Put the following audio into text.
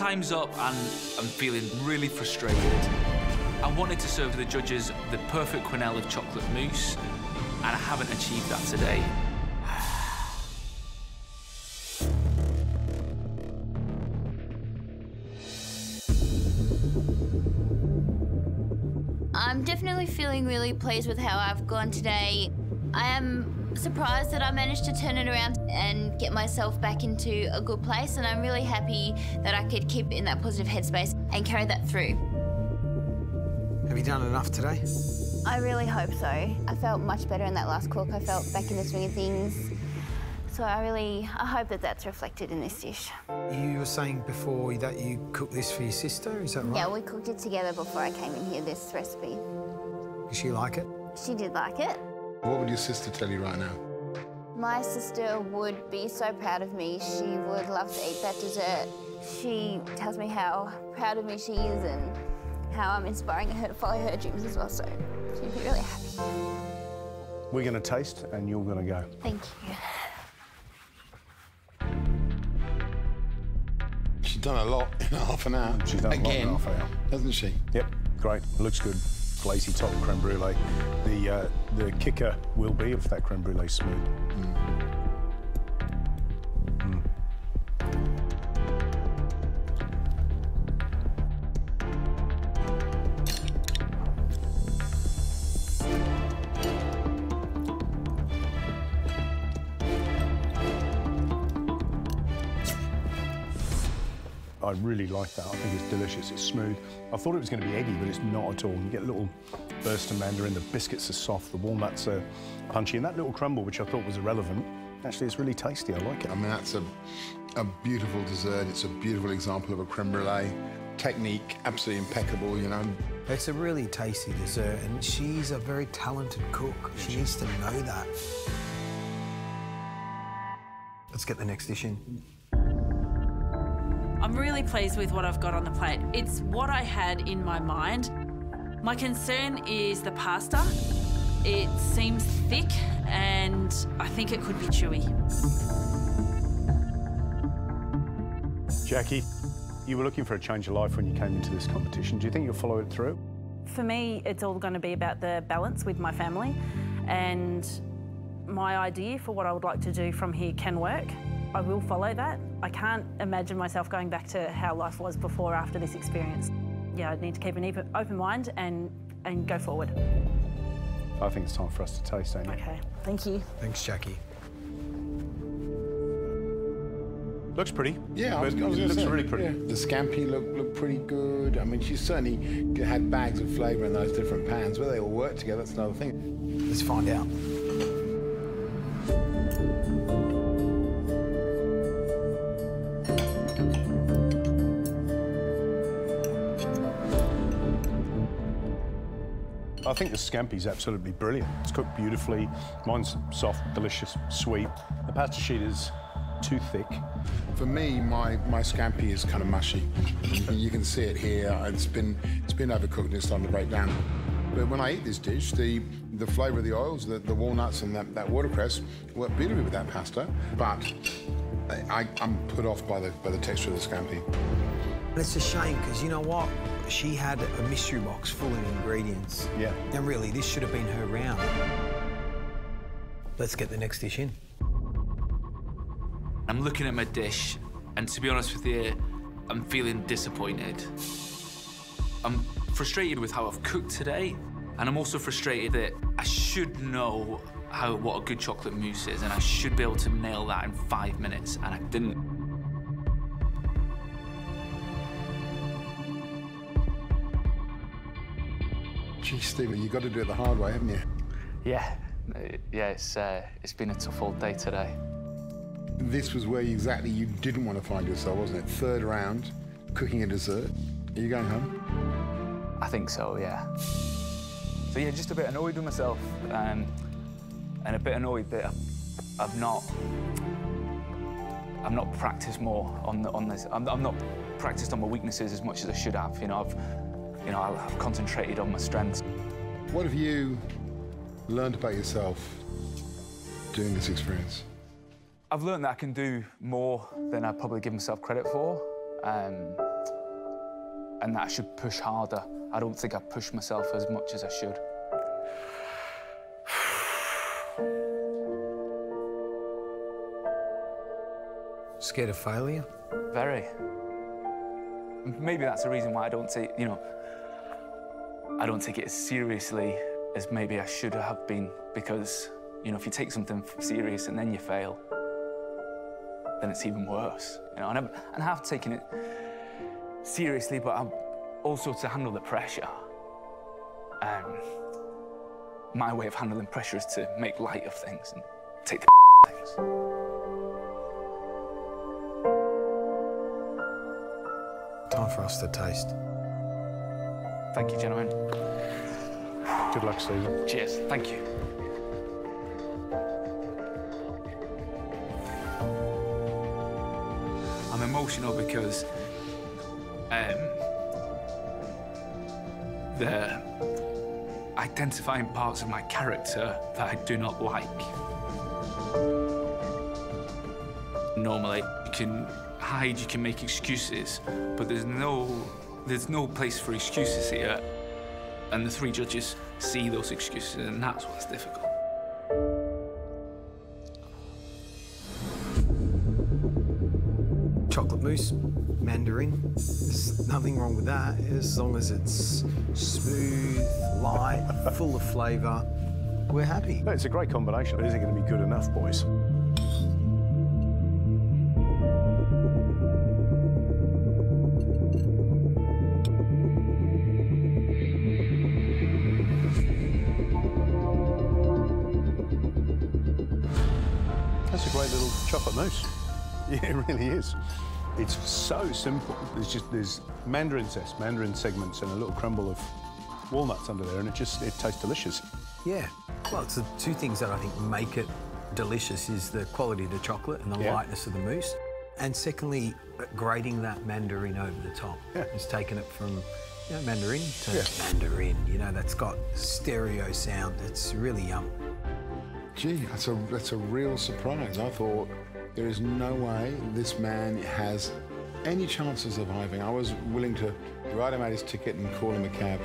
time's up and I'm feeling really frustrated. I wanted to serve the judges the perfect quenelle of chocolate mousse, and I haven't achieved that today. I'm definitely feeling really pleased with how I've gone today. I am surprised that I managed to turn it around and get myself back into a good place, and I'm really happy that I could keep in that positive headspace and carry that through. Have you done enough today? I really hope so. I felt much better in that last cook. I felt back in the swing of things. So I hope that that's reflected in this dish. You were saying before that you cooked this for your sister, is that right? Yeah, we cooked it together before I came in here, this recipe. Did she like it? She did like it. What would your sister tell you right now? My sister would be so proud of me. She would love to eat that dessert. She tells me how proud of me she is and how I'm inspiring her to follow her dreams as well, so she'd be really happy. We're going to taste and you're going to go. Thank you. She's done a lot in half an hour. She's done a lot in half an hour. Hasn't she? Yep, great. Looks good. Glazy top creme brulee. The kicker will be if that creme brulee is smooth. I really like that. I think it's delicious. It's smooth. I thought it was going to be eggy, but it's not at all. You get a little burst of mandarin. The biscuits are soft. The walnuts are punchy. And that little crumble, which I thought was irrelevant, actually it's really tasty. I like it. I mean, that's a beautiful dessert. It's a beautiful example of a creme brulee. Technique, absolutely impeccable, you know. It's a really tasty dessert, and she's a very talented cook. She needs to know that. Let's get the next dish in. I'm really pleased with what I've got on the plate. It's what I had in my mind. My concern is the pasta. It seems thick and I think it could be chewy. Jackie, you were looking for a change of life when you came into this competition. Do you think you'll follow it through? For me, it's all going to be about the balance with my family, and my idea for what I would like to do from here can work. I will follow that. I can't imagine myself going back to how life was before or after this experience. Yeah, I need to keep an open mind and go forward. I think it's time for us to taste, Amy. Okay, thank you. Thanks, Jackie. Looks pretty. Yeah, it looks really pretty. Yeah. The scampi looked pretty good. I mean, she certainly had bags of flavour in those different pans. Whether they all work together, that's another thing. Let's find out. I think the scampi's absolutely brilliant. It's cooked beautifully. Mine's soft, delicious, sweet. The pasta sheet is too thick. For me, my scampi is kind of mushy. You can see it here. It's been overcooked and it's starting to break down. But when I eat this dish, the flavour of the oils, the walnuts and that watercress work beautifully with that pasta. But I'm put off by the texture of the scampi. And it's a shame, because you know what? She had a mystery box full of ingredients. Yeah. And really, this should have been her round. Let's get the next dish in. I'm looking at my dish, and to be honest with you, I'm feeling disappointed. I'm frustrated with how I've cooked today, and I'm also frustrated that I should know what a good chocolate mousse is, and I should be able to nail that in 5 minutes, and I didn't. Gee, Stephen, you've got to do it the hard way, haven't you? Yeah, it's been a tough old day today. This was where exactly you didn't want to find yourself, wasn't it? Third round, cooking a dessert. Are you going home? I think so, yeah. So yeah, just a bit annoyed with myself, and a bit annoyed that I've not practiced more on this. I'm not practiced on my weaknesses as much as I should have. I've concentrated on my strengths. What have you learned about yourself doing this experience? I've learned that I can do more than I probably give myself credit for. and that I should push harder. I don't think I push myself as much as I should. Scared of failure? Very. Maybe that's the reason why I don't take, you know, I don't take it as seriously as maybe I should have been, because, you know, if you take something serious and then you fail, then it's even worse. You know, and I have taken it seriously, but I'm also to handle the pressure. My way of handling pressure is to make light of things and take the things. Time for us to taste. Thank you, gentlemen. Good luck, Stephen. Cheers. Thank you. I'm emotional because the identifying parts of my character that I do not like. Normally, you can hide, you can make excuses, but there's no place for excuses here. And the three judges see those excuses, and that's what's difficult. Chocolate mousse, Mandarin. There's nothing wrong with that, as long as it's smooth, light, full of flavour. We're happy. No, it's a great combination. But is it going to be good enough, boys? That's a great little chocolate mousse. Yeah, it really is. It's so simple. There's Mandarin zest, Mandarin segments, and a little crumble of walnuts under there, and it tastes delicious. Yeah. Well, it's the two things that I think make it delicious is the quality of the chocolate and the lightness of the mousse. And secondly, grating that Mandarin over the top. Yeah. It's taken it from, you know, Mandarin to Mandarin. You know, that's got stereo sound. It's really yum. Gee, that's a real surprise. I thought there is no way this man has any chance of surviving. I was willing to write him out his ticket and call him a cab.